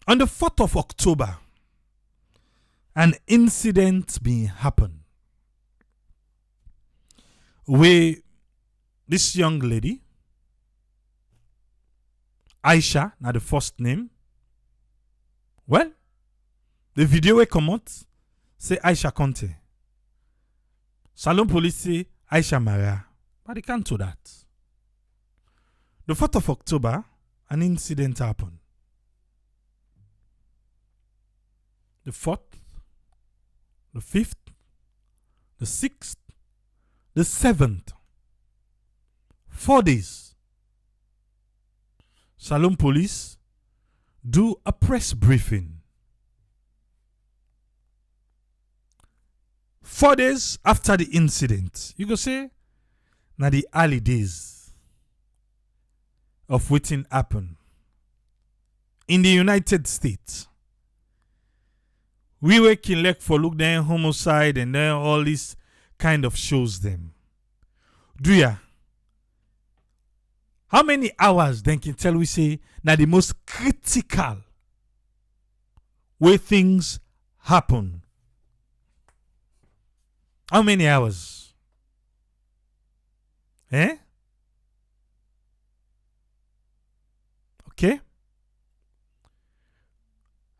On the 4th of October, an incident been happen where this young lady, Aisha, now the first name, well, the video will come out, say Aisha Conte. Salon police say Aisha Maria, but they can't do that. The 4th of October, an incident happened. The 4th, the 5th, the 6th, the 7th, 4 days. Salon police do a press briefing. 4 days after the incident, you go say, now the early days of what happened in the United States. We were like for look then homicide and then all these kind of shows them. Do ya? How many hours then can tell we say now the most critical where things happen? How many hours? Eh? Okay.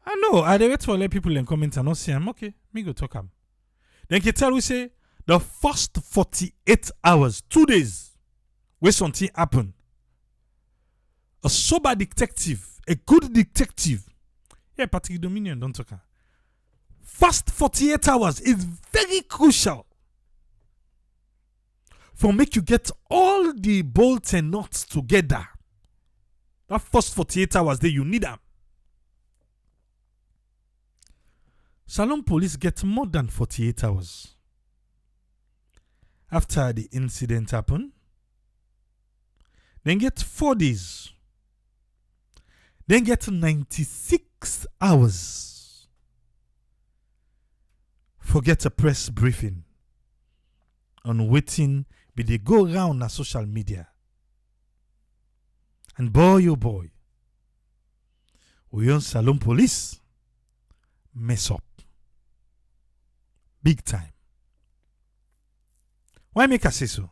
I know. I wait for let people in comment and not see them. Okay, me go talk them. Then can tell we say the first 48 hours, 2 days, where something happened. A sober detective, a good detective. Yeah, Patrick Dominion, don't talk. First 48 hours is very crucial for make you get all the bolts and nuts together. That first 48 hours there, you need them. Salon police get more than 48 hours. After the incident happened, then get 4 days. Then get 96 hours. Forget a press briefing on waiting be they go around on social media. And boy, oh boy, we on Salon police mess up. Big time. Why make I say so?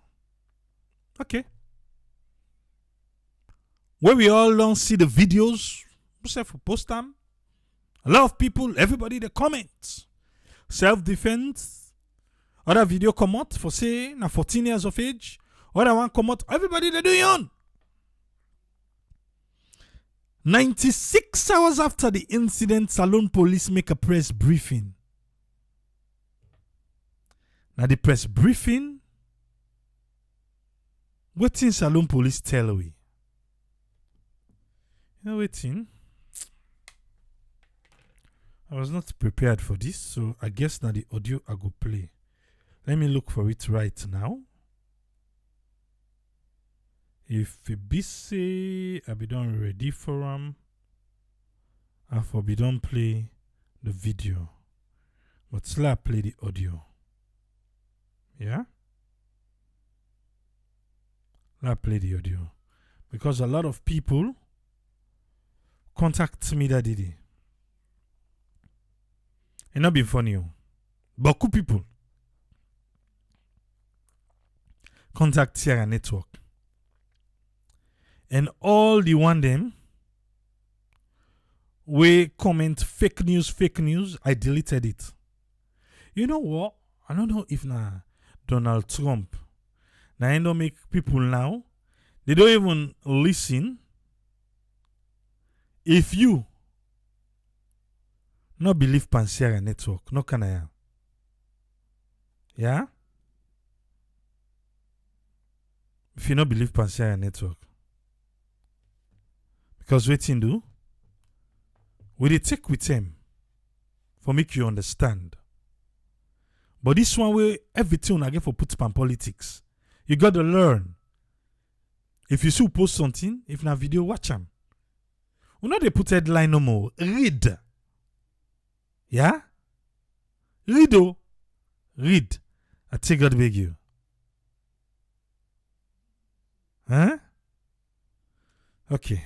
Okay. Where we all don't see the videos, we say for post them. A lot of people, everybody, they comment. Self-defense. Other video come out for say, na 14 years of age. Other one come out, everybody they do young. 96 hours after the incident, Salon police make a press briefing. Now the press briefing, what in Salon police tell we? You know waiting. I was not prepared for this, so I guess now the audio I go play. Let me look for it right now. If it be say I be done ready for I for be done play the video, but still I play the audio. Yeah, I play the audio because a lot of people contact me that day. It not be funny, beaucoup people contact Sierra Network. And all the one them we comment fake news, I deleted it. You know what? I don't know if now Donald Trump now I don't make people now they don't even listen. If you not believe Pansierra Network, no can I? Yeah? If you not believe Pansierra Network. Because waiting do, we they take with him for make you understand. But this one way everything I get for put pan politics. You gotta learn. If you see post something, if na video, watch them. We not they put headline no more. Read. Yeah? Read oh. Read. I take God beg you. Huh? Okay.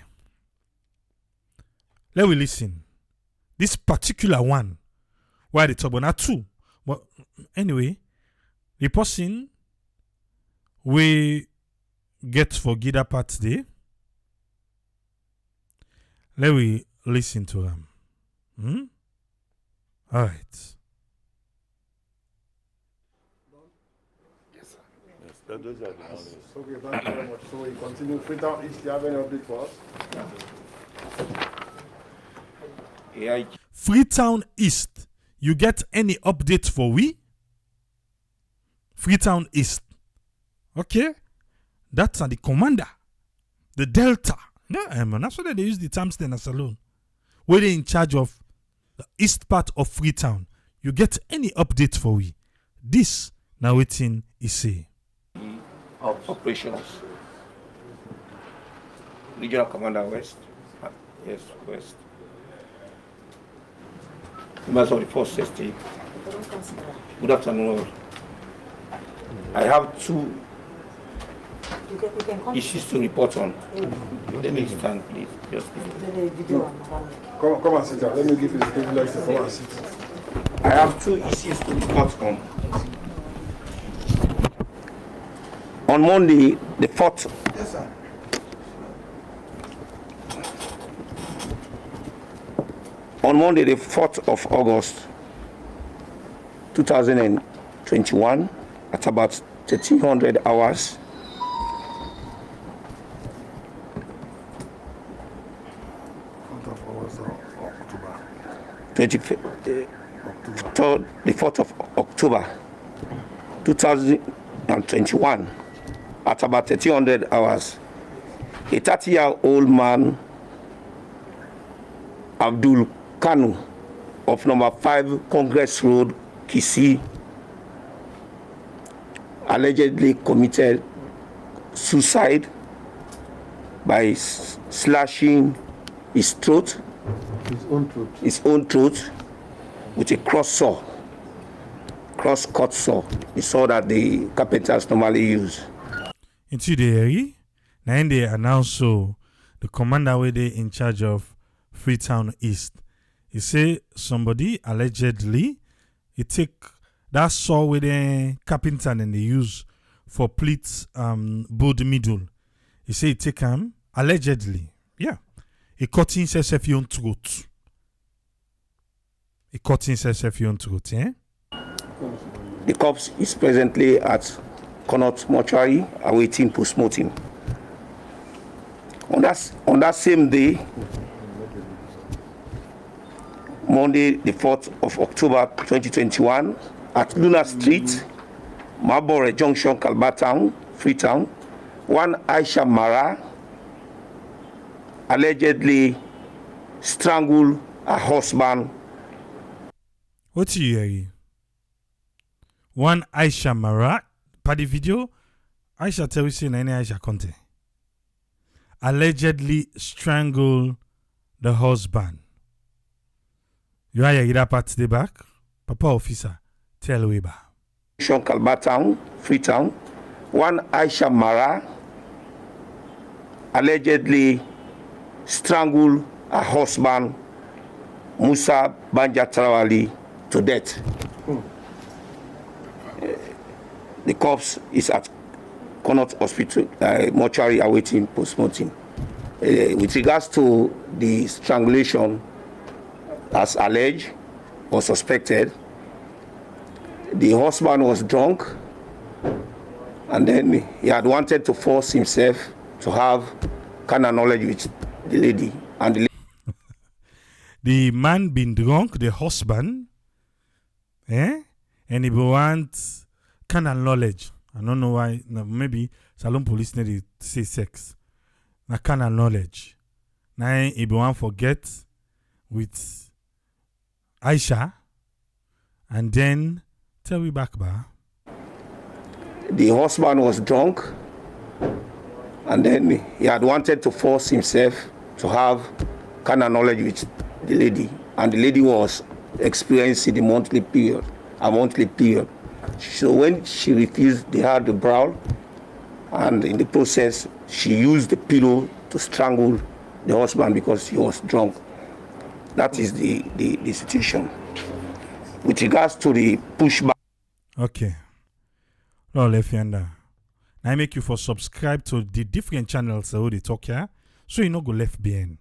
Let we listen This particular one, why the top, but not two. But anyway, the person we get for Gida part today. Let we listen to them. All right. Yes, sir. Yes, those are the knowledge. Okay, thank you very much. So we continue. Freetown East, do you have any update for us? Yeah. Freetown East, you get any update for we? Freetown East. Okay? That's the commander. The Delta. Yeah, man, that's why they use the term stand as alone. We're in charge of the east part of Freetown. You get any update for we? This now waiting is say. Of operations. Regional Commander West. Yes, West. Members of the Force Safety. Good afternoon. I have two issues to report on. Let me stand, please. Just Come and sit down. Let me give you the privilege to come and sit. I have two issues to report on. On Monday, the 4th. Yes, sir. On Monday, the 4th of August, 2021, at about 1300 hours, the 4th of October 2021, at about 1300 hours, a 30-year-old man, Abdul Kanu, of number 5 Congress Road, Kisii, allegedly committed suicide by slashing his throat, his own throat, with a cross-cut saw, the saw that the carpenters normally use. Into the area, now they announce so the commander where they in charge of Freetown East. He say somebody allegedly he take that saw with the carpenter and they use for pleats board middle. He say he take him allegedly. Yeah. He cut himself your throat. He cut himself your throat, eh? The corpse is presently at Connaught Mortuary awaiting post-mortem. On that same day, Monday, the 4th of October 2021, at Luna Street, Marbore Junction, Kalbatown, Freetown, one Aisha Mara allegedly strangled her husband. What you hear? One Aisha Mara, per the video, Aisha tell you say any Aisha content. Allegedly strangled the husband. You are here part the back? Papa officer, tell Weber. Kalbatown, Freetown, one Aisha Mara allegedly strangled her husband, Musa Banja Tarawali, to death. The corpse is at Connaught Hospital, mortuary awaiting post-mortem. With regards to the strangulation, as alleged or suspected, the husband was drunk and then he had wanted to force himself to have carnal knowledge with the lady. And the man been drunk, the husband, and he want carnal knowledge. I don't know why. Maybe Salon police need to say sex. Na carnal knowledge. Now he want forget with Aisha, and then tell me back, ba. The husband was drunk, and then he had wanted to force himself to have carnal knowledge with the lady, and the lady was experiencing a monthly period. So when she refused, they had the brawl, and in the process, she used the pillow to strangle the husband because he was drunk. That is the situation. With regards to the pushback. Okay. Lord, if you under. I make you for subscribe to the different channels that they talk here, so you not go left behind.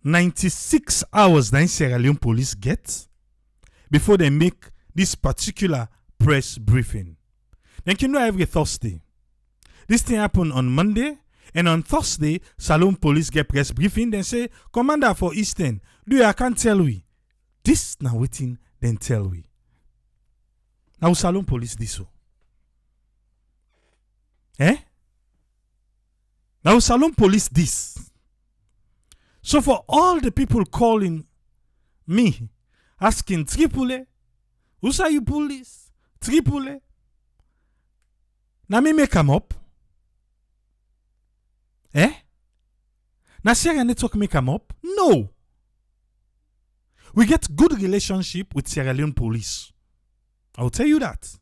96 hours then Sierra Leone police get before they make this particular press briefing. Then you know every Thursday. This thing happened on Monday, and on Thursday, Salone police get press briefing. Then say, Commander for Eastern, I can't tell we. This now waiting, then tell we. Now Salone police this so. Now Salone police this. So for all the people calling me, asking Tripoli, who say you police? Tripoli. Now me make them up. Now Sierra Network make them up? No. We get good relationship with Sierra Leone police. I'll tell you that.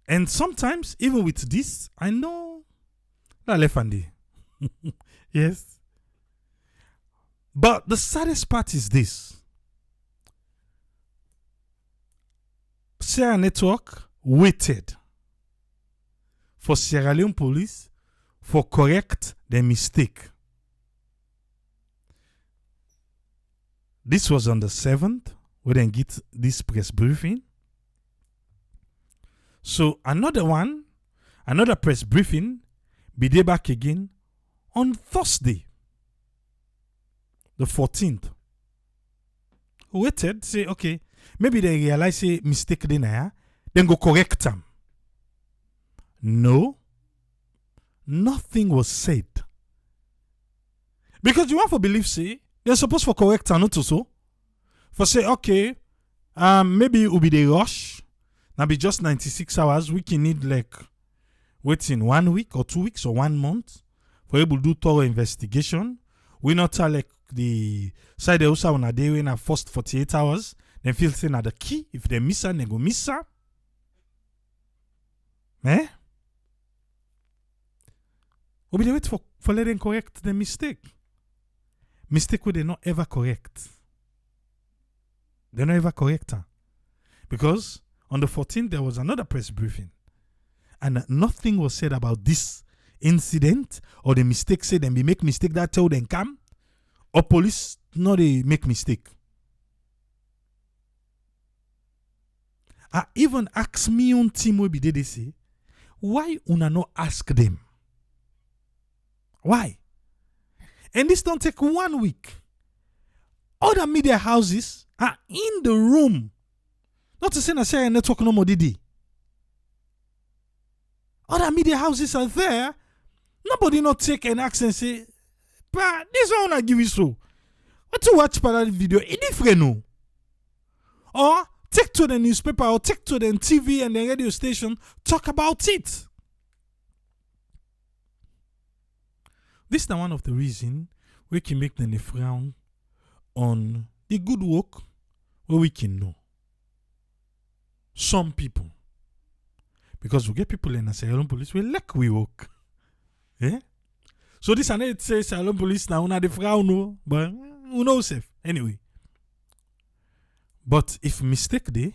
And sometimes, even with this, I know that lefandi. Yes. But the saddest part is this. Sierra Network waited for Sierra Leone police for correct their mistake. This was on the 7th. We then get this press briefing. So another press briefing, be there back again on Thursday, the 14th. Waited, say, okay, maybe they realize a mistake then go correct them. No, nothing was said. Because you want to believe, say, they're supposed to correct them, not so. For say, okay, maybe it will be the rush. Now be just 96 hours. We can need like waiting 1 week or 2 weeks or 1 month for able to do thorough investigation. We not tell like the side also on a day in a first 48 hours. Then feel saying at the key. If they miss her, they go miss her. We be wait for letting correct the mistake. Mistake where they not ever correct. They not ever correct her. Because on the 14th, there was another press briefing. And nothing was said about this incident or the mistake said them. They make mistake that tell them come. Or police, no, they make mistake. I even ask me on team will be they say, why una no ask them? Why? And this don't take 1 week. Other media houses are in the room. Not to say that Sierra Network no more did. Other media houses are there. Nobody not take an action and say, but this one I give you so. What to watch that video? It different no. Or take to the newspaper or take to the TV and the radio station, talk about it. This is one of the reasons we can make them frown on the good work where we can know. Some people. Because we get people in a Sierra Leone police, we like we work. So this and it says Sierra Leone police now una the frown no, but who knows safe. Anyway. But if mistake day,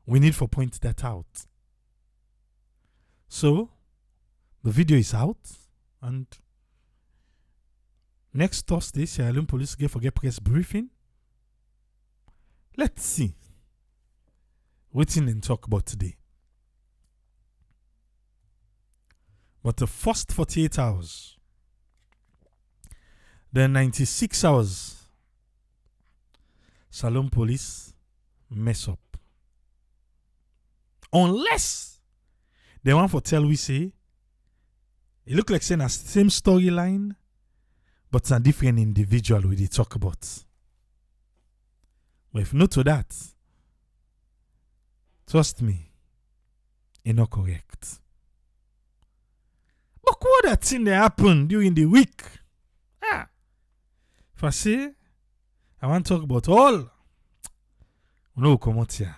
we need to point that out. So the video is out and next Thursday, Sierra Leone police get press briefing. Let's see. Waiting and talk about today. But the first 48 hours, the 96 hours, Salone police mess up. Unless they want to tell we say, it look like saying a same storyline, but it's a different individual we they talk about. But if not to that, trust me, it's not correct. But what that thing that happened during the week? If I say, I want to talk about all. No, come out here.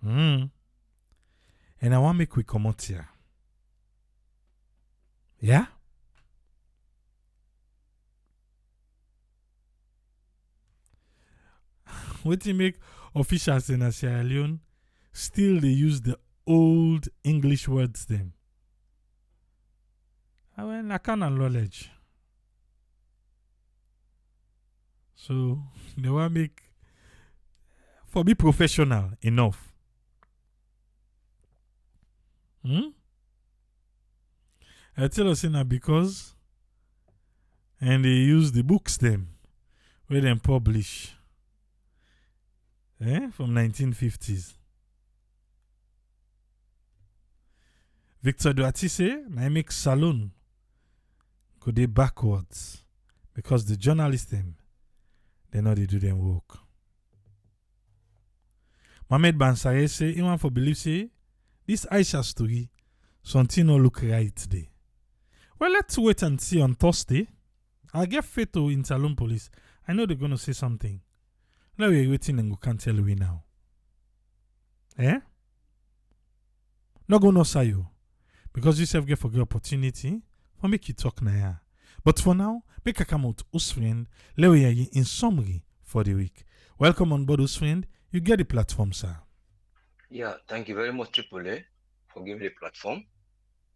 And I want to make we come out here. Yeah? wetin make officials in Sierra Leone still they use the old English words them. I kind of knowledge. So they want make for be professional enough. I tell us in because and they use the books them where them publish from 1950s. Victor Duarte say I make saloon go they backwards because the journalists them they know they do them work. Mohamed Bansaye say he want for believe say this Aisha story something no look right today. Well, let's wait and see on Thursday. I'll get faith to in Salon Police. I know they're gonna say something. Now we're waiting and we can't tell we now. Not gonna say you. Because you self get for the opportunity for make you talk now. But for now, make a come out Usfriend, let we in summary for the week. Welcome on board Usfriend. You get the platform, sir. Yeah, thank you very much, Triple A, for giving the platform.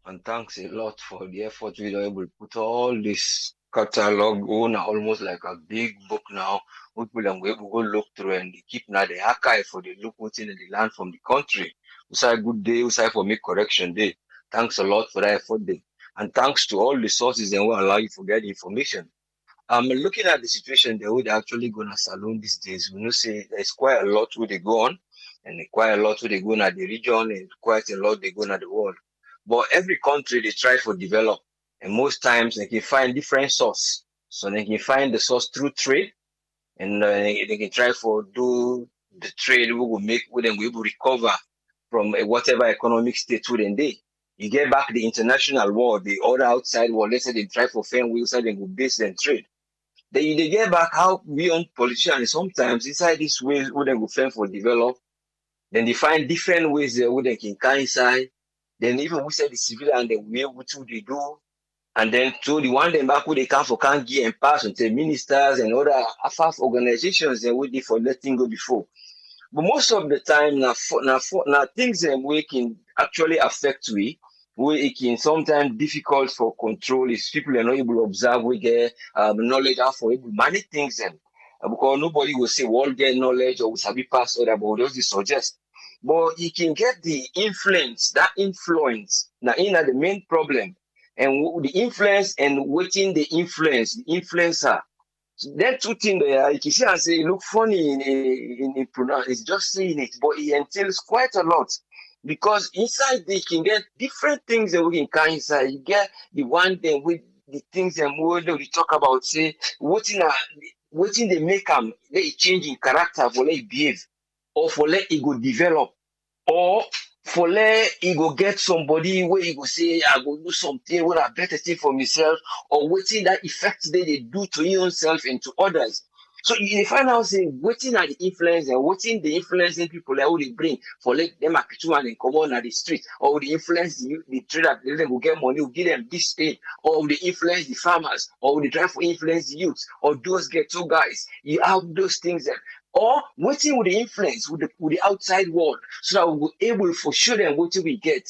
And thanks a lot for the effort we were able to put all this catalog on almost like a big book now. We will go look through and keep now the archive for the look what's in the land from the country. We say good day, we say for make correction day. Thanks a lot for that effort day. And thanks to all the sources that will allow you to get the information. Looking at the situation, they would actually go to saloon these days. We know say there's quite a lot where they go on, and quite a lot where they go in the region, and quite a lot they go in the world. But every country they try to develop, and most times they can find different source. So they can find the source through trade, and they can try to do the trade we will make with them, we will recover from whatever economic state within they. You get back the international world, the other outside world, let's say they try for fair wheels, so they go base and trade. Then they get back how we on politicians sometimes inside this way where they go fair for develop. Then they find different ways where they can come inside. Then even we say the civilian they will able to they do. And then to the one them back where they come for can't give and pass until ministers and other half organizations they would for letting go before. But most of the time now things that we can actually affect we where it can sometimes difficult for control is people are not able to observe, we get knowledge how for able to manage things then. Because nobody will say well get knowledge or will sabi pass or about those suggest. But you can get the influence, that influence. Now in the main problem. And the influence and waiting the influencer. So that two things there, you can see and say, look funny in pronounce, it's just saying it, but it entails quite a lot. Because inside they can get different things that we can come inside. You get the one thing with the things that we talk about, say, what they make them, let it change in character for let it behave, or for let it go develop, or for let it go get somebody where you go say, I go do something where I better thing for myself, or waiting that effect they do to your own self and to others. So you find out saying waiting at the influence and waiting the influencing people that they bring for let them at and come on at the street, or the influence the trader let them go get money, will give them this thing, or the influence the farmers, or the try for influence the youth, or those ghetto guys. You have those things there. Or waiting with the influence with the outside world so that we'll be able to show them what we get.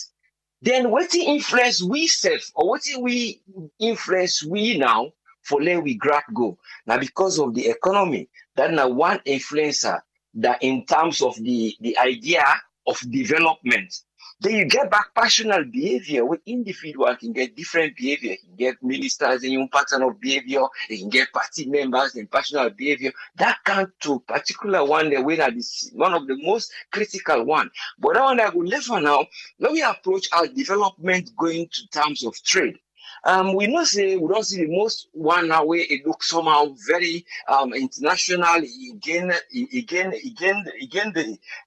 Then waiting influence we self, or waiting we influence we now for let we grab go. Now because of the economy, that now one influencer that in terms of the idea of development, then you get back personal behavior where individual can get different behavior. You can get ministers in your pattern of behavior, you can get party members in personal behavior. That can't to particular one the way that is one of the most critical one. But that one that will leave for now, when we approach our development going to terms of trade. We don't see the most one now where it looks somehow very international. Again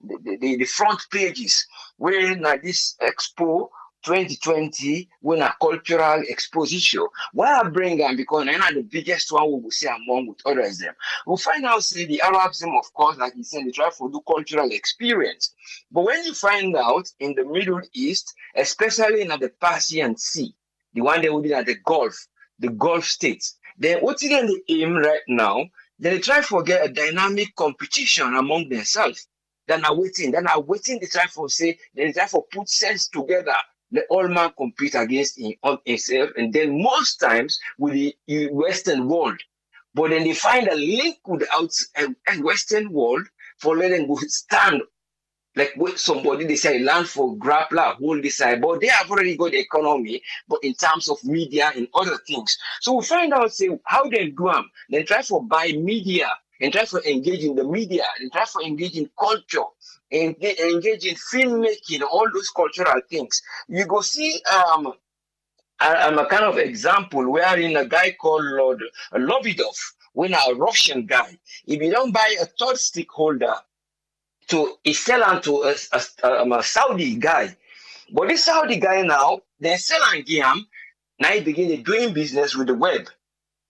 the front pages where now this Expo 2020 when a cultural exposition. Why I bring them because I know the biggest one we will see among with others them. We'll find out say the Arabs them of course like you said they try to do cultural experience. But when you find out in the Middle East, especially in the Persian Sea, the one they would be at the Gulf states. Then what's in the aim right now Then they try to get a dynamic competition among themselves. Then are waiting, they try for say, they try for put sense together. The all man compete against himself, and then most times with the Western world. But then they find a link with the Western world for letting go stand like with somebody they say land for grappler, hold this side, but they have already got the economy, but in terms of media and other things. So we find out say how they do them, then try for buy media and try for engage in the media, and try for engage in culture and engage in filmmaking, all those cultural things. You go see I'm a kind of example wherein a guy called Lord Lovidov, when a Russian guy, if you don't buy a third stakeholder to he sell on to a Saudi guy. But this Saudi guy now, they sell on him, now he begin doing business with the web.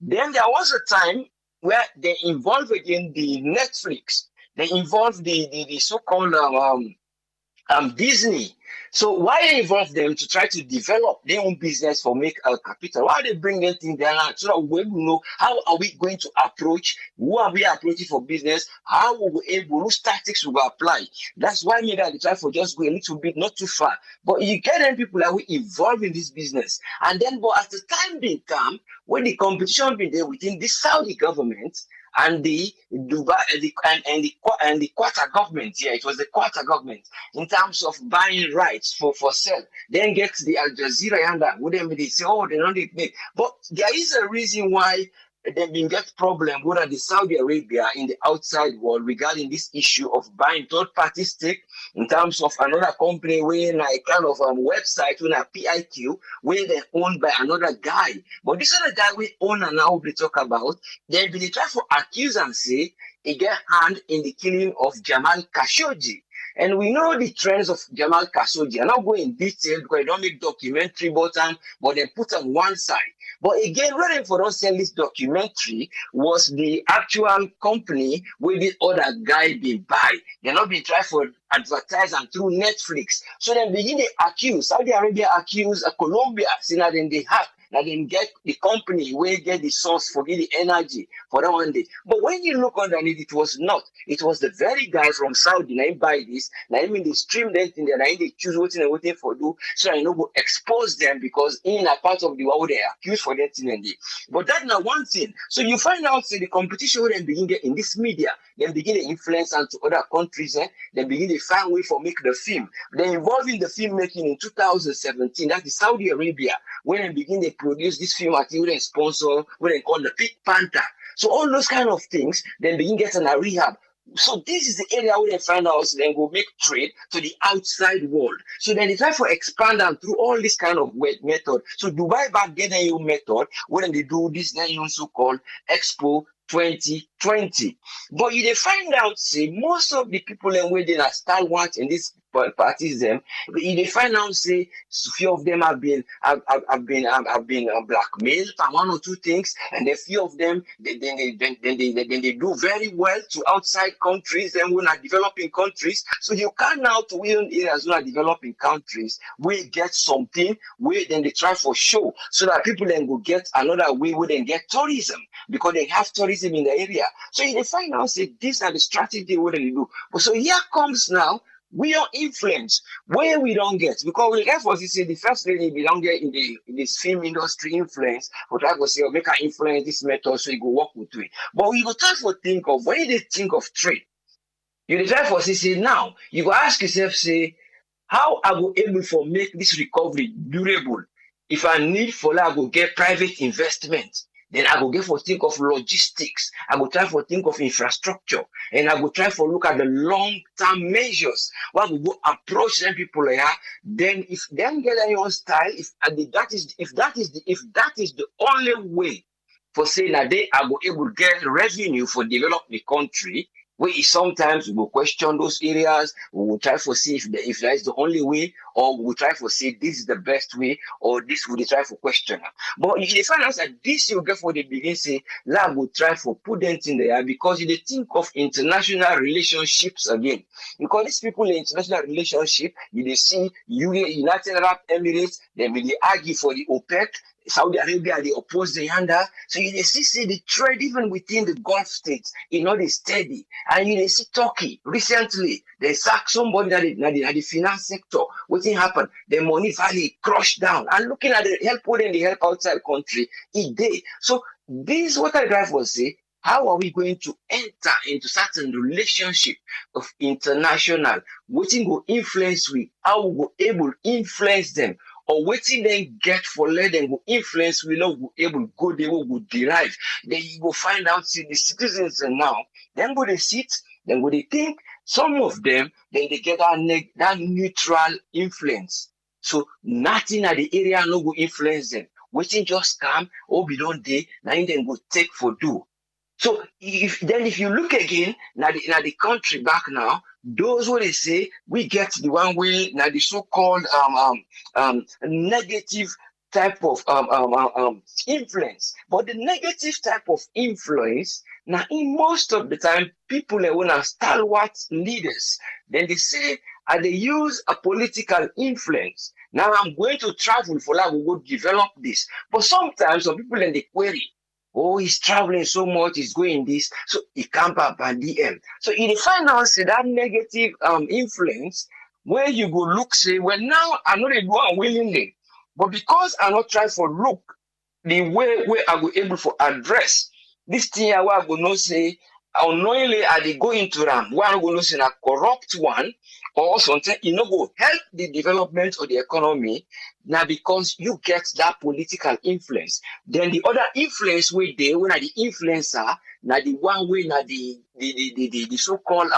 Then there was a time where they involved again the Netflix. They involved the so-called Disney. So why they involve them to try to develop their own business for make a capital? Why they bring them in there so that we will know how are we going to approach, who are we approaching for business, how will we able, whose tactics we will apply. That's why maybe I try for just go a little bit, not too far. But you get them people that will involve in this business. And then but as the time being come, when the competition be there within the Saudi government, and the Dubai and the Qatar government, yeah, it was the Qatar government in terms of buying rights for sale. Then gets the Al Jazeera and that. Wouldn't they say, oh, they don't need, but there is a reason why they've been get problem with the Saudi Arabia in the outside world regarding this issue of buying third party stake in terms of another company where a kind of website with a PIQ where they're owned by another guy. But this other guy we own and now we talk about, they've been trying to accuse and say he get hand in the killing of Jamal Khashoggi. And we know the trends of Jamal Khashoggi. I'm not going in detail because I don't make documentary about them, but they put on one side. But again, waiting for us sell this documentary was the actual company where the other guy been buy. They're not been trying for advertise and through Netflix. So then begin to accuse, Saudi Arabia accuse Colombia, saying that then they hack. Now then get the company where get the source for the energy for that one day. But when you look underneath, it was not. It was the very guy from Saudi. Now buy this. Now they stream them in there. Now they choose what they're waiting for do. So I know go expose them because in a part of the world they are accused for that thing and day. But that's not one thing. So you find out say the competition will then begin get in this media. Then begin to influence onto other countries. Then begin to find way for make the film. They involved in the filmmaking in 2017. That is Saudi Arabia. When they begin to produce this film material and sponsor what they call the Pink Panther. So all those kind of things, then begin getting a rehab. So this is the area where they find out, so then go make trade to the outside world. So then they try to expand them through all this kind of method. So Dubai back get a new method when they do this then also called Expo 2020. But you they find out, say, most of the people in where they are stalwart in this parties them, they find out say few of them have been blackmailed for one or two things, and a few of them they do very well to outside countries and we're not developing countries. So you can now to win areas who are developing countries, we get something where then they try for show so that people then go get another way where they get tourism because they have tourism in the area. So they find out say these are the strategy what they do. But so here comes now. We are influenced where we don't get because we therefore say the first lady we don't get in this film industry influence, but I go say oh, make her influence this method so you go work with it. But we go try for think of when you think of trade, you try for say now you go ask yourself say how I go able for make this recovery durable. If I need for that, I go get private investment. Then I go get for think of logistics. I go try for think of infrastructure. And I go try for look at the long-term measures. What we go approach them people like that. Then if them get their own style, if that is the only way for saying that they are go able to get revenue for develop the country, we sometimes we will question those areas. We will try to see if that is the only way, or we will try to see this is the best way, or this will try to question. But if they find out that this you get for the beginning, say, lab will try to put them in there because you think of international relationships again. Because these people in international relationship, you they see United Arab Emirates, they will argue for the OPEC. Saudi Arabia, they oppose the yanda. So you see the trade even within the Gulf states, is steady. And you see Turkey recently, they sacked somebody that the finance sector. What happened? The money value crushed down. And looking at the help when they help outside country, it did. So this is what I drive was say. How are we going to enter into certain relationship of international? What will influence we? How we go able influence them? Or waiting then get for let them go influence we not go able go they will derive. Then you go find out see the citizens now. Then go they sit, then go they think. Some of them then they get that neutral influence. So nothing at the area no go influence them. Waiting just come, oh be don't they, now then go take for do. So if you look again, now the country back now, those what they say, we get the one way now the so-called negative type of influence. But the negative type of influence, now in most of the time, people that want to stalwart leaders, then they say, they use a political influence. Now I'm going to travel for that, we will develop this. But sometimes some people in the query, oh, he's traveling so much, he's going this, so he can't up and DM. So in the final, say that negative influence, where you go look, say, well, now I'm not do willingly, but because I'm not trying for look the way where I will able to address this thing, I will not say, unknowingly, I they go into them, one will not say a corrupt one, or something, go help the development of the economy. Now, because you get that political influence, then the other influence way they when the influencer, now the one way now the so-called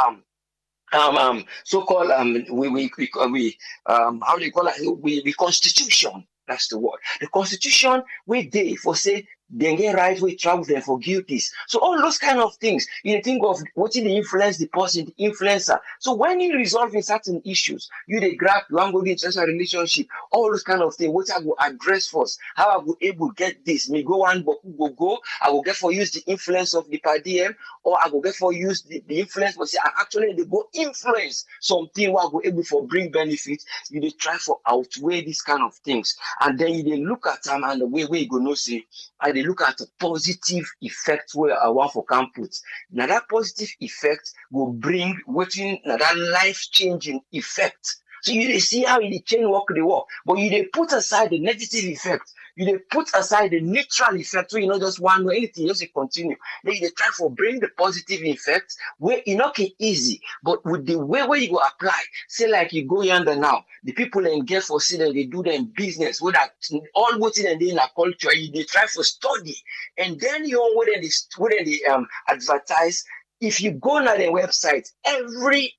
we how do you call it? We constitution. That's the word. The constitution we they for say then get right we travel them for duties. So all those kind of things, you think of what is the influence the person, the influencer. So when you resolving certain issues, you they grab you want go the international relationship, all those kind of things, what I will address first, how I will able get this, me go one go, I will get for use the influence of the per diem, or I will get for use the influence, but say actually they go influence something what I will able for bring benefits, you they try for outweigh these kind of things. And then you they look at them and the way you go no say, and they look at the positive effect where I want for campus. Now that positive effect will bring waiting now that life-changing effect. So you see how you change work the work, but you they put aside the negative effect. You they put aside the neutral effect, so you know just one way anything just continue. Then you they try for bring the positive effect where it not easy, but with the way where you go apply. Say like you go yonder now, the people in get for see them they do them business with that all what's in the culture. You they try for study, and then you know where they advertise. If you go on their website, every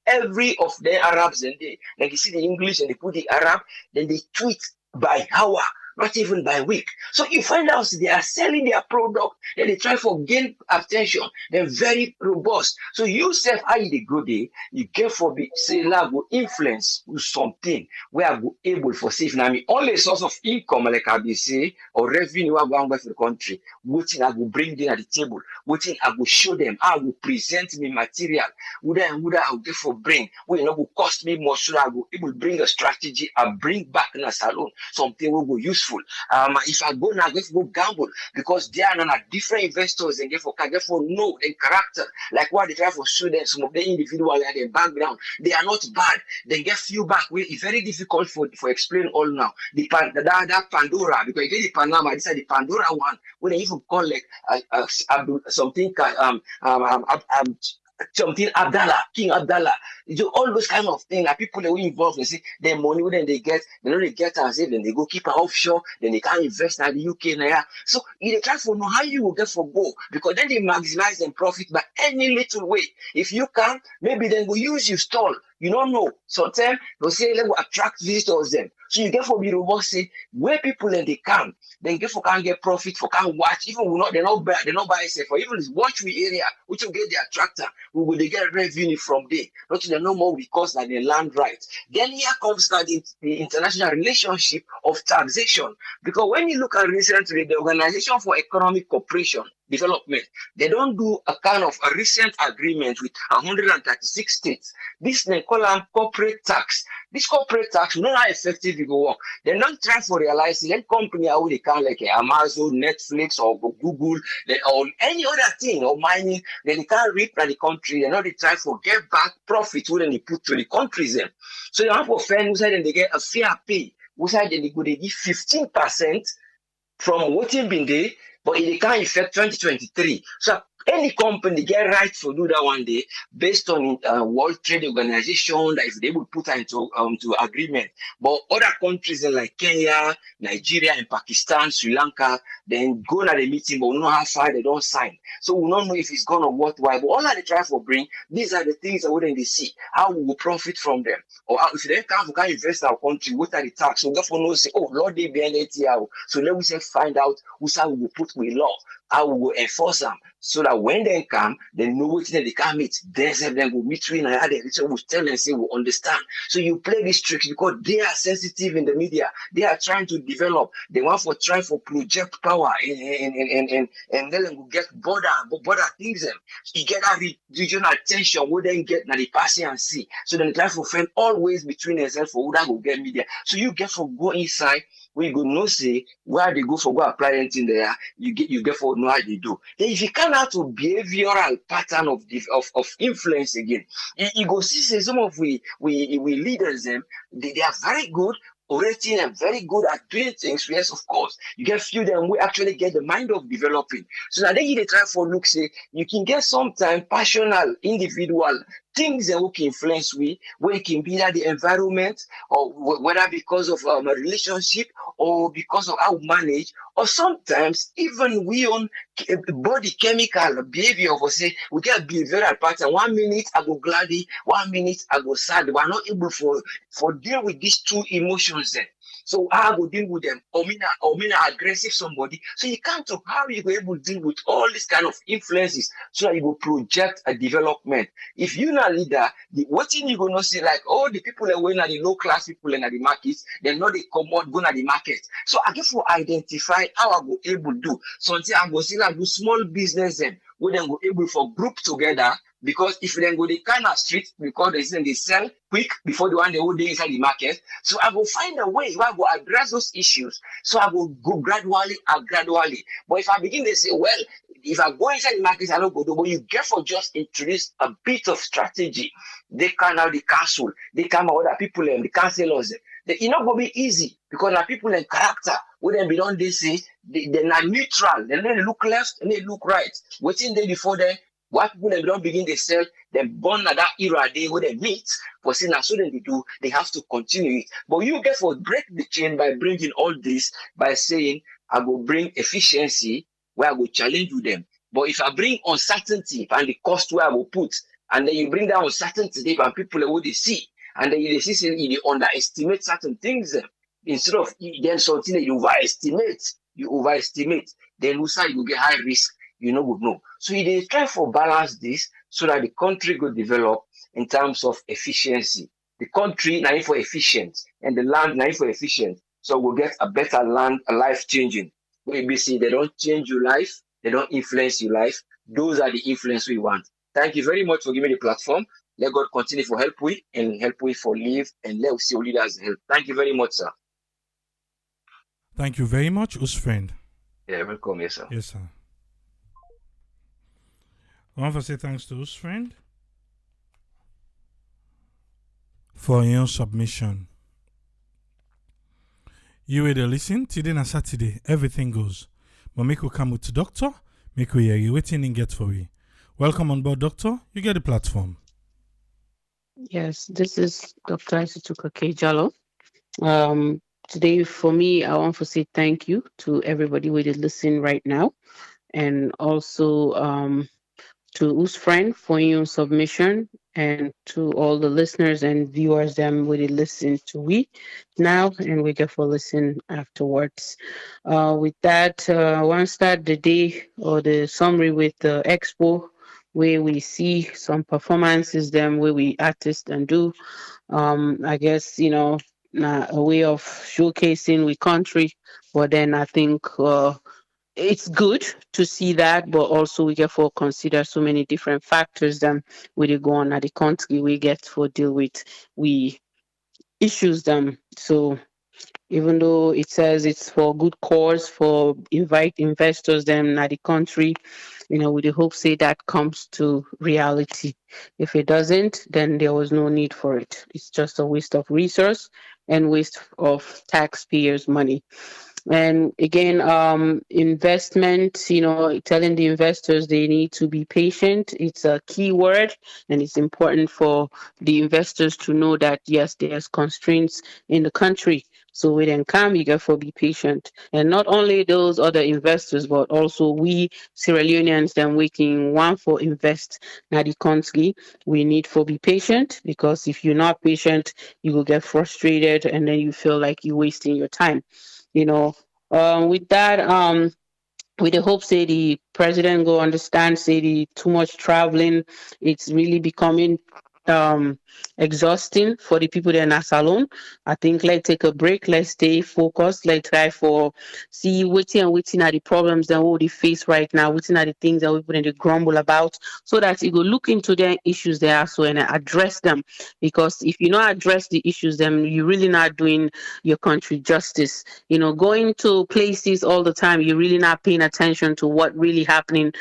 of the Arabs and they like you see the English and they put the Arab, then they tweet by hour, not even by week. So you find out they are selling their product, then they try for gain attention. They're very robust. So you self how you go there, you get for be say lab will influence with something where I go able for save. Now me only source of income like I be say or revenue I go for the country, what I will bring them at the table, what I will show them, I will present me material, would I will get for bring, will not will cost me more so I will bring a strategy and bring back in a salon something will go useful. If I go now, I get to go gamble because they are not different investors and get for know their character, like what they try for show them some of the individual and their background. They are not bad. They get few back. It's very difficult for explain all now. That Pandora because you get the Panama. This is the Pandora one. When they even call like something something Abdallah, King Abdallah. You do all those kind of things. Like people that were involved, they see their money, then they know they get as if then they go keep it offshore, then they can't invest in the UK now. So they try to know how you will get for go because then they maximize their profit by any little way. If you can, maybe then will use your stall. You don't know. Sometimes they'll say let go attract visitors then. So you get for be robust say where people and they come, then get for can get profit for can watch, even will not they not buy say for even this watch we area, which will get the attractor, we will they get revenue from there. Not to no more because that they land right. Then here comes that the international relationship of taxation. Because when you look at recently the Organization for Economic Cooperation, development. They don't do a kind of a recent agreement with 136 states. This they call them corporate tax. This corporate tax, we know how effective it will work. They don't try to realize any company how they can like Amazon, Netflix, or Google, or any other thing, or mining, then they can't reap by the country. They know they try to get back profit when they put to the countries. Then. So you have to find who said they get a fair pay. Who said they go they give 15% from what it been there, but it can't affect 2023. So any company get right to do that one day based on World Trade Organization that if they would put into to agreement. But other countries like Kenya, Nigeria, and Pakistan, Sri Lanka, then go to the meeting, but we don't know how far they don't sign. So we don't know if it's gonna worthwhile. But all that they try for bring, these are the things that we see, how we will profit from them. Or how, if they can't invest our country, what are the tax? So therefore no say, oh Lord, they be NATL. So let we say find out who we will put with law, how we will enforce them. So that when they come, they know what they can't meet. Then will meet you in another. So we tell them, say, we understand. So you play these tricks because they are sensitive in the media. They are trying to develop. They want to try for project power and then will get border things them. You get that regional attention, we then get na the passing and see. So then try to find always between themselves for who that will get media. So you get for go inside. We go no say where they go for go apply anything there, you get for know how they do. Then if you come out to behavioral pattern of influence again, you go see say some of we leaders them they are very good orating and very good at doing things. Yes, of course. You get few them we actually get the mind of developing. So now they try for look say you can get sometimes passional individual things that we can influence we, where it can be that the environment or whether because of a relationship or because of how we manage, or sometimes even we own body chemical behavior of say we get behavioral pattern. 1 minute I go gladly, 1 minute I go sad. We're not able for deal with these two emotions then. So how go deal with them? Or mean aggressive somebody. So you can't talk how you go able to deal with all these kind of influences so that you go project a development. If you're not a leader, what thing you gonna see like all the people that were in the low class people in the markets, they're not they come out go to the market. So I guess for identify how I go able to do. So until I go see like do small business then we then go able for group together. Because if they go the kind of street, because they sell quick before the one they whole day inside the market. So I will find a way where I will address those issues. So I will go gradually. But if I begin to say, well, if I go inside the market, I don't go to, but you get for just introduce a bit of strategy. They can now the castle, they come out other people and the councillors. It's not gonna be easy because now people in character, when they be done, they say they're not neutral. They look left and they look right. Waiting there before them. What people they don't begin to sell, they born at that era they where they meet, for saying as soon as they do, they have to continue it. But you get for break the chain by bringing all this, by saying, I will bring efficiency where I will challenge with them. But if I bring uncertainty and the cost where I will put, and then you bring that uncertainty and people what they see, and then they see say they underestimate certain things, instead of then something that you overestimate, then you will get high risk. You know would know. So they try for balance this so that the country could develop in terms of efficiency. The country now for efficient and the land now for efficient. So we'll get a better land, a life changing. Where we see they don't change your life, they don't influence your life. Those are the influence we want. Thank you very much for giving me the platform. Let God continue for help we and help we for live and let us see your leaders help. Thank you very much, sir. Thank you very much, us friend. Yeah, welcome, yes, sir. Yes, sir. I want to say thanks to us friend for your submission. You will listen today and Saturday, everything goes. But make we come with the doctor, make we hear you waiting and get for you. Welcome on board, doctor. You get the platform. Yes, this is Dr. Isituka Kejalo. Today, for me, I want to say thank you to everybody who is listening right now, and also to Us friend for your submission, and to all the listeners and viewers them will listen to we now and we get for listen afterwards. With that, I want to start the day or the summary with the expo where we see some performances them where we artists and do. I guess a way of showcasing we country, but then I think it's good to see that, but also we get for consider so many different factors them we dey go on at the country we get for deal with we issues them. So even though it says it's for good cause for invite investors them at the country, with the hope say that comes to reality. If it doesn't, then there was no need for it. It's just a waste of resource and waste of taxpayers' money. And again, investment, telling the investors they need to be patient. It's a key word, and it's important for the investors to know that yes, there's constraints in the country. So we then come, you got to be patient. And not only those other investors, but also we Sierra Leoneans then waking one for invest na the country. We need for be patient because if you're not patient, you will get frustrated and then you feel like you're wasting your time you know with that with the hope say the president go understand say the too much traveling it's really becoming um exhausting for the people there in our salon. I think let's take a break, let's stay focused, let's try for see waiting are the problems that we face right now, waiting are the things that we put in the grumble about, so that you go look into their issues there so and address them. Because if you not address the issues then you're really not doing your country justice. Going to places all the time, you're really not paying attention to what really happening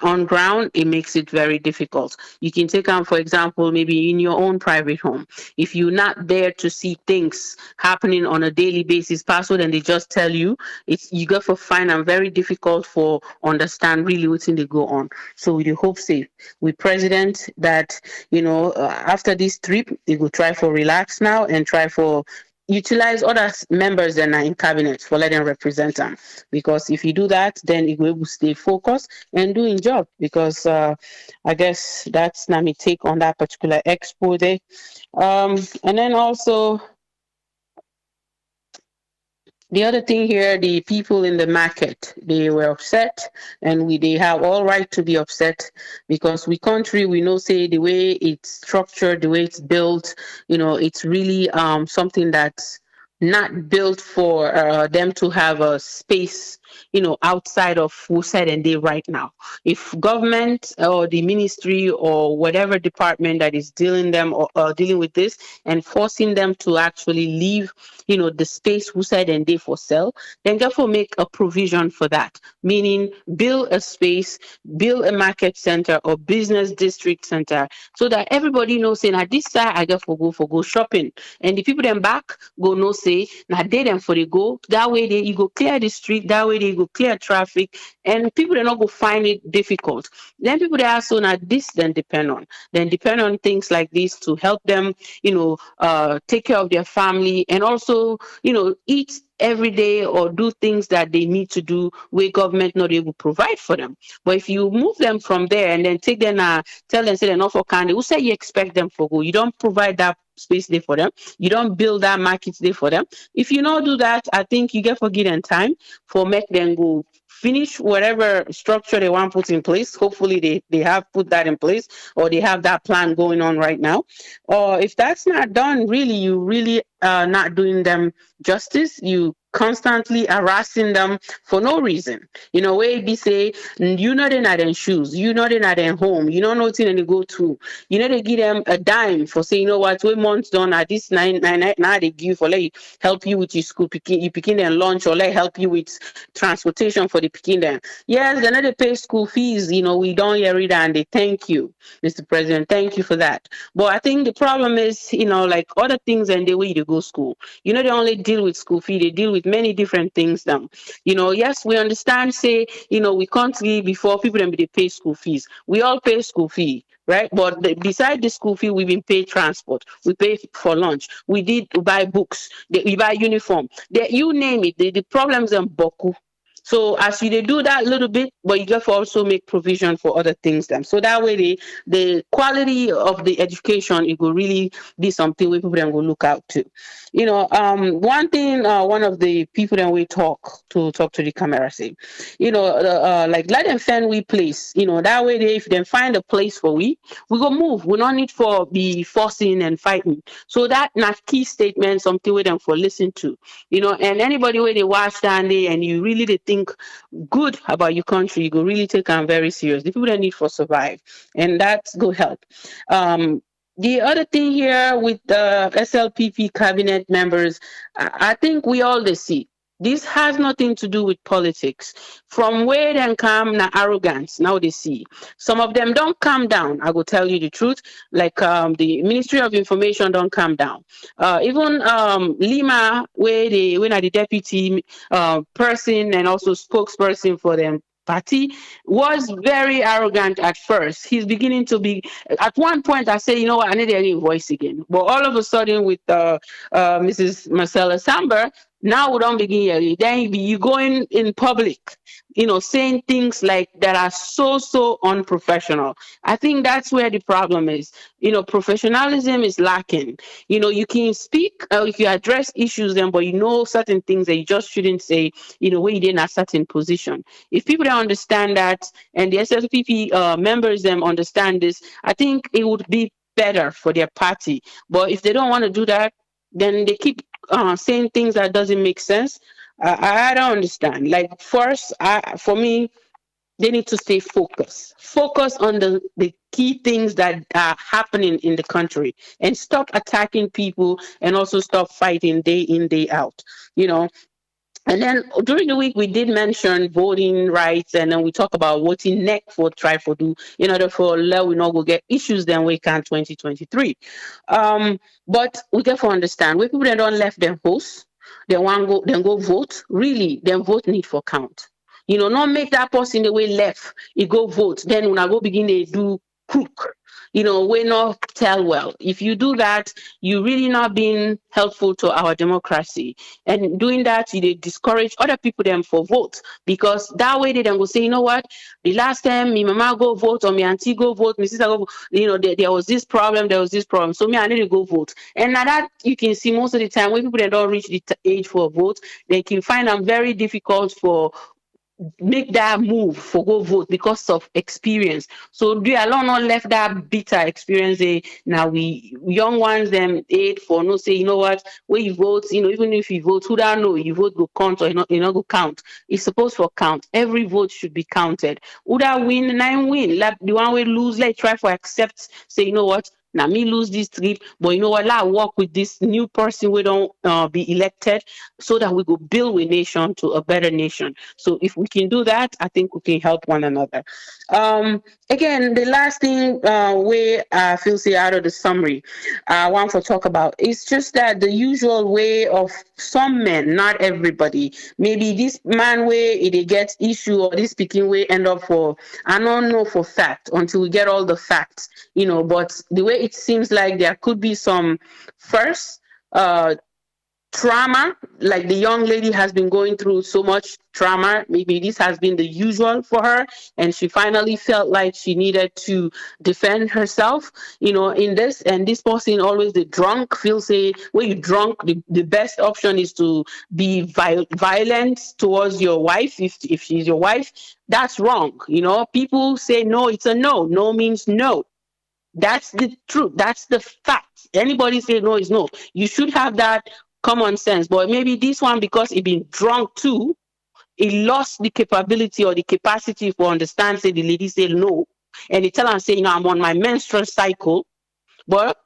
on ground. It makes it very difficult. You can take on, for example, maybe in your own private home. If you're not there to see things happening on a daily basis, password, and they just tell you, it's you got to find them very difficult for understand really what's in the go on. So we hope safe with president that after this trip, they will try for relax now and try for utilize other members that are in cabinet for let them represent them, because if you do that then it will stay focused and doing job. Because I guess that's not my take on that particular expo day. And then also the other thing here, the people in the market, they were upset, and they have all right to be upset because we country we know say the way it's structured, the way it's built, it's really something that's not built for them to have a space, outside of who said and they right now. If government or the ministry or whatever department that is dealing them or dealing with this and forcing them to actually leave the space who said and they for sale, then therefore make a provision for that. Meaning build a space, build a market center or business district center so that everybody knows saying at this side I get for go shopping. And the people then back go no say now they them for the go. That way they you go clear the street, that way they go clear traffic, and people they not go find it difficult. Then people they also now this then depend on things like this to help them, take care of their family and also, eat every day or do things that they need to do where government not able to provide for them. But if you move them from there and then take them tell them say they're not for candy, who say you expect them for go? You don't provide that space there for them. You don't build that market there for them. If you not do that, I think you get forgiven time for make them go finish whatever structure they want to put in place. Hopefully they have put that in place or they have that plan going on right now. Or if that's not done, really, you really not doing them justice. You constantly harassing them for no reason. Where be say you know they're not in shoes, you know they're not in home, you know nothing and they go to. They give them a dime for saying, what, 2 months done at this nine now they give for like help you with your school picking you picking them lunch or like help you with transportation for the picking them. Yes, they're not they pay school fees, we don't hear it and they thank you, Mr. President, thank you for that. But I think the problem is, like other things and the way you go school. They only deal with school fee, they deal with many different things now. Yes, we understand, say, we can't live before people and they pay school fees. We all pay school fee, right? But beside the school fee, we've been paid transport, we pay for lunch, we did buy books, we buy uniform. You name it, the problems in Boku. So as you they do that little bit, but you have to also make provision for other things them. So that way the quality of the education it will really be something we people then will look out to. One thing one of the people that we talk to the camera say, like let them find we place, that way if they find a place for we go move. We don't need for be forcing and fighting. So that not key statement, something we them for listen to. And anybody where they watch that and you really they think think good about your country, you go really take them very serious. The people that need for survive, and that's go help. The other thing here with the SLPP cabinet members, I think we all they see. This has nothing to do with politics. From where they come, na arrogance. Now they see some of them don't calm down. I will tell you the truth. Like the Ministry of Information don't calm down. Even Lima, where they when are the deputy person and also spokesperson for them party, was very arrogant at first. He's beginning to be. At one point, I said, you know what, I need any voice again. But all of a sudden, with Mrs. Marcella Samber, now we don't begin here. Then you going in public, saying things like that are so unprofessional. I think that's where the problem is. Professionalism is lacking. You can speak, you can address issues then, but certain things that you just shouldn't say, when you're in a certain position. If people don't understand that, and the SSPP members them understand this, I think it would be better for their party. But if they don't want to do that, then they keep saying things that doesn't make sense. I don't understand. Like first, for me, they need to stay focused. Focus on the key things that are happening in the country and stop attacking people and also stop fighting day in, day out. And then during the week, we did mention voting rights, and then we talk about voting next for try for do in order for let we not go get issues then we can 2023. But we therefore understand when people that don't left them host, they want go then go vote. Really, then vote need for count. Not make that person the way left, you go vote. Then when I go begin to do crook. We not tell well. If you do that, you really not being helpful to our democracy. And doing that, you discourage other people them for vote, because that way they then will say, you know what, the last time my mama go vote or my auntie go vote, my sister go vote, there was this problem, so me I need to go vote. And now that you can see most of the time when people that don't reach the age for a vote, they can find them very difficult for make that move for go vote because of experience. So do alone not left that bitter experience. Now we young ones them aid for no say, you know what, where you vote, even if you vote, who don't know you vote go count or you not go count. It's supposed for count. Every vote should be counted. Who that win, 9 win. Like the one we lose, like try for accept, say, you know what, now me lose this trip, but you know what, I work with this new person we don't be elected so that we go build a nation to a better nation. So if we can do that, I think we can help one another. Again, the last thing we feel say out of the summary I want to talk about is just that the usual way of some men, not everybody. Maybe this man way it gets issue or this speaking way end up for I don't know for fact until we get all the facts, but the way it seems like there could be some first trauma, like the young lady has been going through so much trauma. Maybe this has been the usual for her, and she finally felt like she needed to defend herself, in this. And this person always the drunk feels say when you drunk, the best option is to be violent towards your wife if she's your wife. That's wrong. People say no, it's a no. No means no. That's the truth. That's the fact. Anybody say no is no. You should have that common sense. But maybe this one, because he been drunk too, he lost the capability or the capacity for understand. Say the lady say no, and he tell her say, I'm on my menstrual cycle. But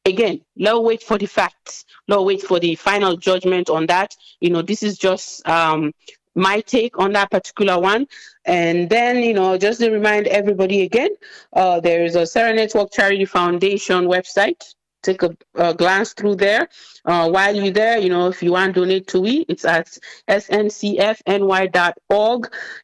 again, let's wait for the facts. Let's wait for the final judgment on that. This is just my take on that particular one. And then, just to remind everybody again, there is a Sarah Network Charity Foundation website. Take a glance through there. While you're there, if you want to donate to we, it's at sncfny.org.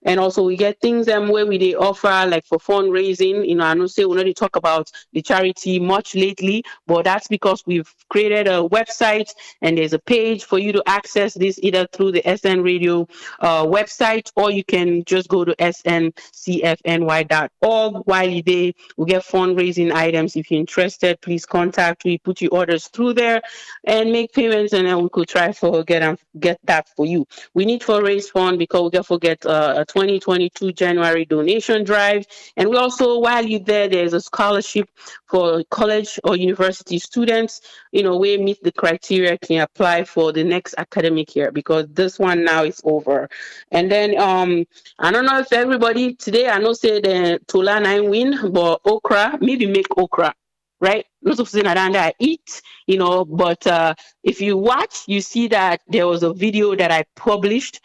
And also we get things where they offer like for fundraising. I know say we already talk about the charity much lately, but that's because we've created a website and there's a page for you to access this either through the SN Radio website, or you can just go to sncfny.org. While you're there, we get fundraising items. If you're interested, please contact We put your orders through there and make payments, and then we could try for get that for you. We need for raise fund because we can forget a 2022 January donation drive, and we also, while you're there, there's a scholarship for college or university students. We meet the criteria can apply for the next academic year because this one now is over. And then I don't know if everybody today, I know say the Tola 9 win, but okra, maybe make okra, right? Lots of things that I eat, but if you watch, you see that there was a video that I published,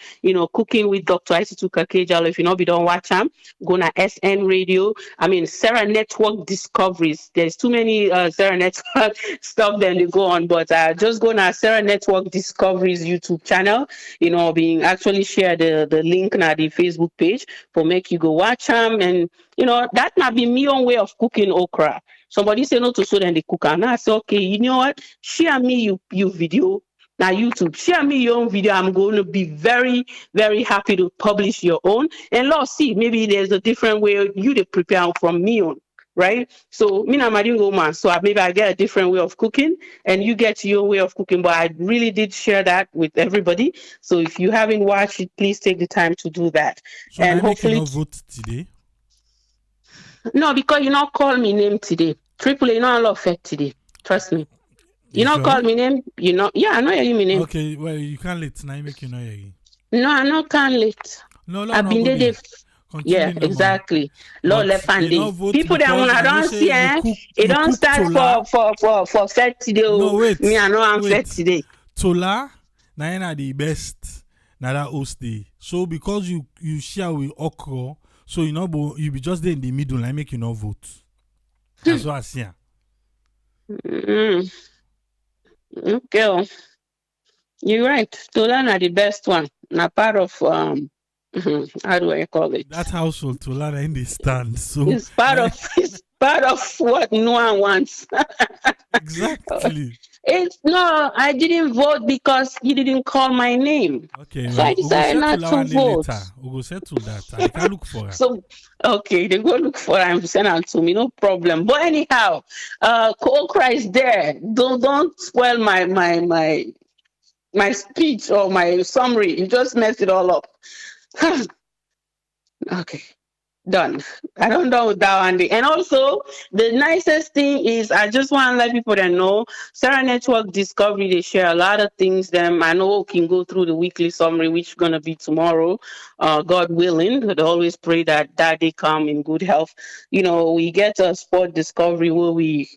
cooking with Dr. Isitu Kakejalo. If you know, we don't watch them, go na SN Radio. I mean, Sarah Network Discoveries. There's too many Sarah Network stuff then they go on, but just go na Sarah Network Discoveries YouTube channel, being actually share the link na the Facebook page for make you go watch them. And, that might be my own way of cooking okra. Somebody say no to so then they cook. And I say, okay, you know what? Share me you video. Now YouTube, share me your own video. I'm going to be very, very happy to publish your own. And let's see, maybe there's a different way you to prepare from me on, right? So me and my man, so maybe I get a different way of cooking, and you get your way of cooking. But I really did share that with everybody. So if you haven't watched it, please take the time to do that. So And now make you hopefully, not vote today. no, because you not call me name today. Triple A, you not affect today. Trust me. You not sure? call me name. Yeah, I know you me name. Okay, well you can't let now make you know again. No, I not can't late. No, I've been go there. there. Yeah, Continue normal. exactly. Lord But left and you not day. vote People that when because I I know don't see, say it you don't cook start tola. for 30 days. No, wait. Me, I know I'm wait. 30 days. Tola, na the best. Na that host day. So because you share with okra, so you be just there in the middle and I make you not vote. That's what I see. Okay. You're right. Tolan are the best one. Now part of how do I call it? That household Tola in the stand. So It's part of what no one wants. exactly. It's no, I didn't vote because you didn't call my name. Okay, So I well, we'll go decided not settle to one day vote. later. We'll go settle that. I can look for her. So okay, they go look for him, send her to me, no problem. But anyhow, Okra is there. Don't spoil my speech or my summary. You just mess it all up. Okay. Done. I don't know that one. And also, the nicest thing is, I just want to let people that know, Sarah Network Discovery, they share a lot of things. Them I know we can go through the weekly summary, which is gonna be tomorrow, God willing. But always pray that they come in good health. We get a sport discovery where we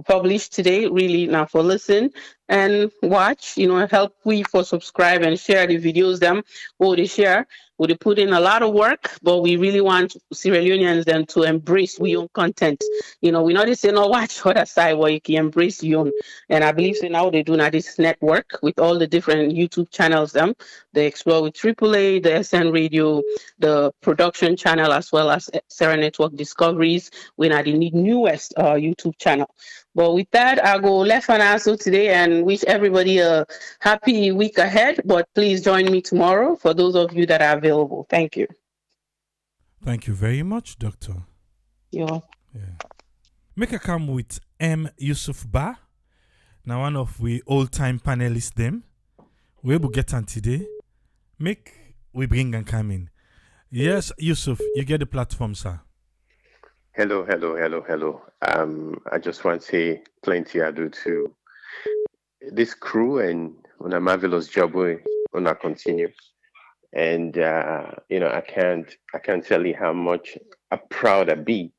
publish today. Really now for listen and watch. Help we for subscribe and share the videos. Them what they share. We put in a lot of work, but we really want Sierra Leoneans then to embrace we own content. We not just say no watch other side where you can embrace your own. And I believe so now they do now this network with all the different YouTube channels them. They explore with AAA, the SN Radio, the production channel as well as Sarah Network Discoveries. We now the newest YouTube channel. But with that, I'll go left and answer today and wish everybody a happy week ahead. But please join me tomorrow for those of you that are available. Thank you. Thank you very much, Doctor. Yeah. Make a come with M. Yusuf Ba. Now one of we old-time panelists them. We will get on today. Make we bring and come in. Yes, Yusuf, you get the platform, sir. Hello. I just want to say plenty I do to this crew and on a marvelous job we wanna continue. And I can't tell you how much proud I be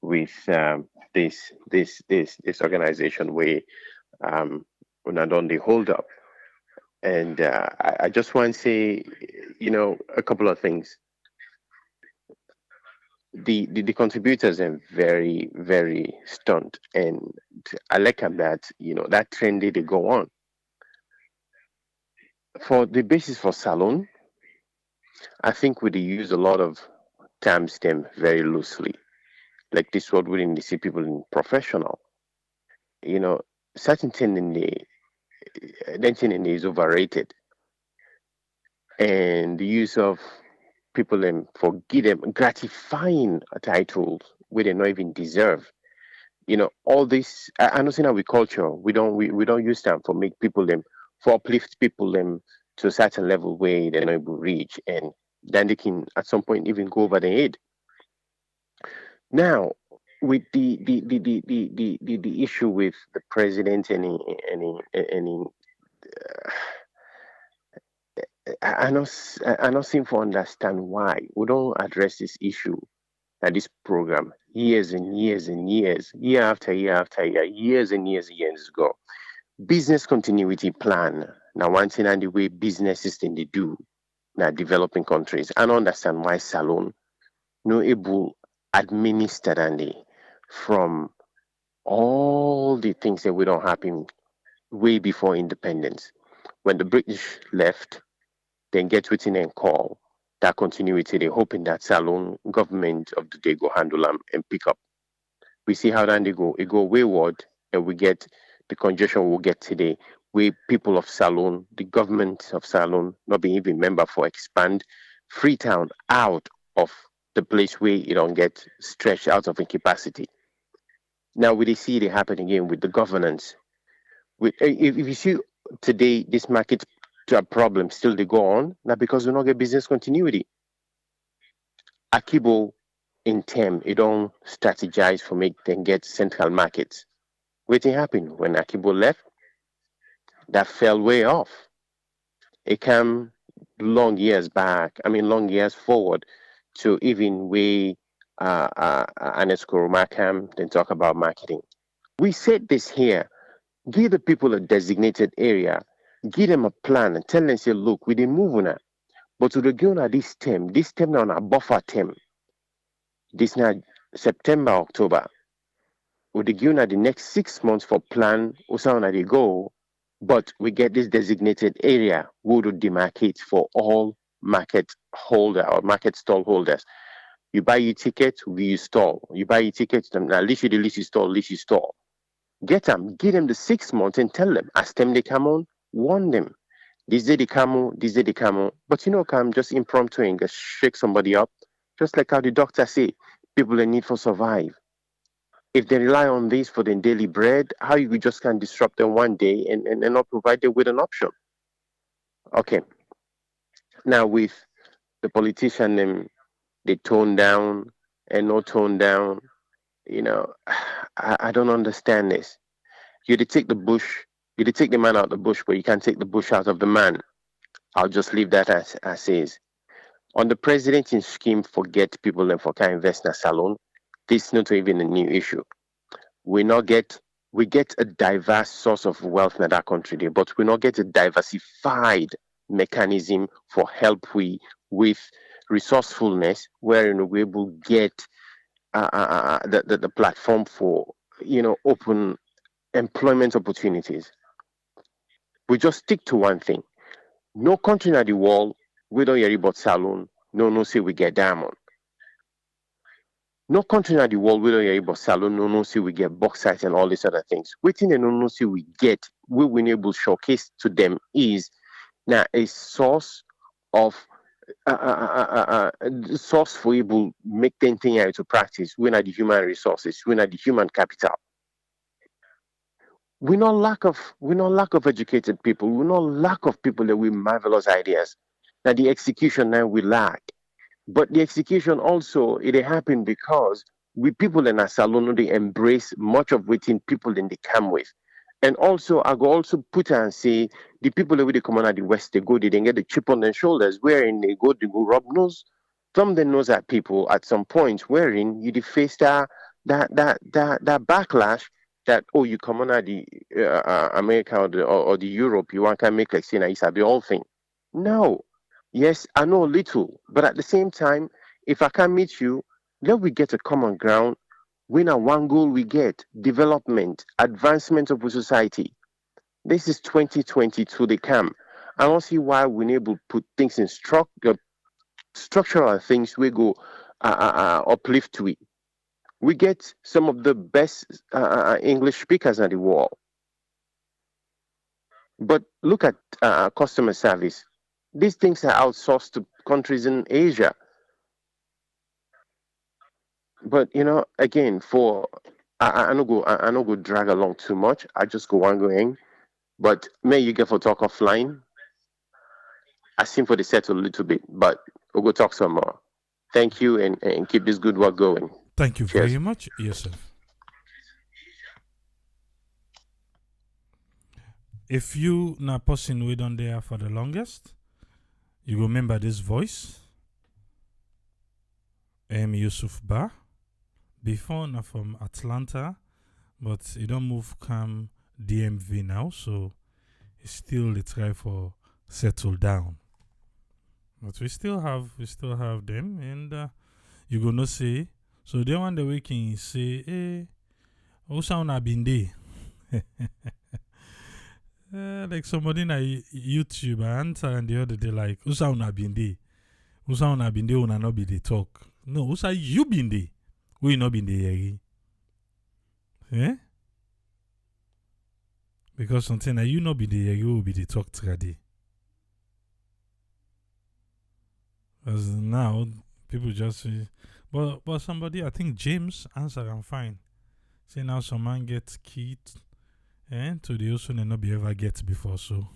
with this organization where when I done the hold up. And I just want to say, a couple of things. The contributors are very, very stunned. And I like that, that trend they go on. For the basis for Salon, I think we use a lot of timestamp very loosely. Like this word we didn't see people in professional. Certain thing in the is overrated. And the use of people for give them gratifying titles where they not even deserve. all this. I know in our culture, we don't use them for make people them for uplift people them to a certain level where they're not able to reach, and then they can at some point even go over the head. Now, with the issue with the president and I don't seem to understand why we don't address this issue at this program years and years and years, year after year after year, years ago. Business continuity plan. Now, one thing and the way businesses thing they do now developing countries. I don't understand why Salon no able administered and from all the things that we don't happen way before independence. When the British left, then get within and call that continuity. They hoping that Salon government of the day go handle them and pick up. We see how then they go. It go wayward, and we get the congestion we'll get today. We people of Salon, the government of Salon, not being even member for expand Freetown out of the place where it don't get stretched out of incapacity. Now we see it happen again with the governance. If you see today this market problem still they go on, now because we not get business continuity. Akibo in term, it don't strategize for make them get central markets. Waiting happened when Akibo left, that fell way off. It came long years back, I mean long years forward to even way Anesco Markham, then talk about marketing. We said this here. Give the people a designated area, give them a plan and tell them, say, look, we didn't move on that. But to the go on this term now on a buffer term. This now September, October. With the given the next 6 months for plan, Usana they go, but we get this designated area we would demarcate for all market holder or market stall holders. You buy your ticket, we install. You buy your ticket, now list you the list you store. Get them, give them the 6 months and tell them, as them they come on, warn them. This day they come on, this day they come on. But come just impromptu and just shake somebody up. Just like how the doctor say, people they need for survive. If they rely on this for their daily bread, how you just can disrupt them one day and not provide them with an option. Okay. Now with the politician they tone down and not tone down, I don't understand this. You to take the bush, you to take the man out of the bush, but you can't take the bush out of the man. I'll just leave that as is. On the president's scheme, forget people and for can invest in a salon. This is not even a new issue. We not get we get a diverse source of wealth in that country there, but we not get a diversified mechanism for help with resourcefulness, where we able get the platform for open employment opportunities. We just stick to one thing. No country in the world we don't hear about salon. No say we get diamond. No country in the world we don't hear about salon. No say we get bauxite and all these other things. Waiting and no say we get we will able to showcase to them is now a source of source for able make them thing out to practice. We are the human resources. We are the human capital. We not lack of educated people. We not lack of people that with marvelous ideas. Now the execution now we lack. But the execution also it happened because we people in Asalonu they embrace much of waiting people in the come with. And also I go also put and say the people that they come on at the west they go they then get the chip on their shoulders wherein they go rub nose. Some of them knows that people at some point wherein you face that backlash that oh you come on at the America or the Europe you want to make like saying it's the whole thing. No. Yes, I know a little, but at the same time, if I can meet you, let we get a common ground. We know one goal we get development, advancement of the society. This is 2022 they come. I don't see why we're able to put things in structural things we go uplift to it. We get some of the best English speakers in the world. But look at customer service. These things are outsourced to countries in Asia. But again, for I no go drag along too much. I just go one going. But may you get for talk offline. I seem for the settle a little bit, but we'll go talk some more. Thank you and keep this good work going. Thank you Cheers. very much, Yusuf. If you na person wait on there for the longest, you go remember this voice. Yusuf Ba. Before na from Atlanta, but he don't move come DMV now, so he still they try for settle down. But we still have them, and you gonna say so. They want the weekend say, "Hey, who's on a been there?" Like somebody na YouTube answer and the other day like, "Who's on a been there? Who's on a been there? Una not be the talk. No, who's you been there? We not been there, eh? Because something that you not be there, you will be the talk today. As now, people just say, but somebody, I think James answer I'm fine. Say now some man gets kid, to the also not be ever get before so.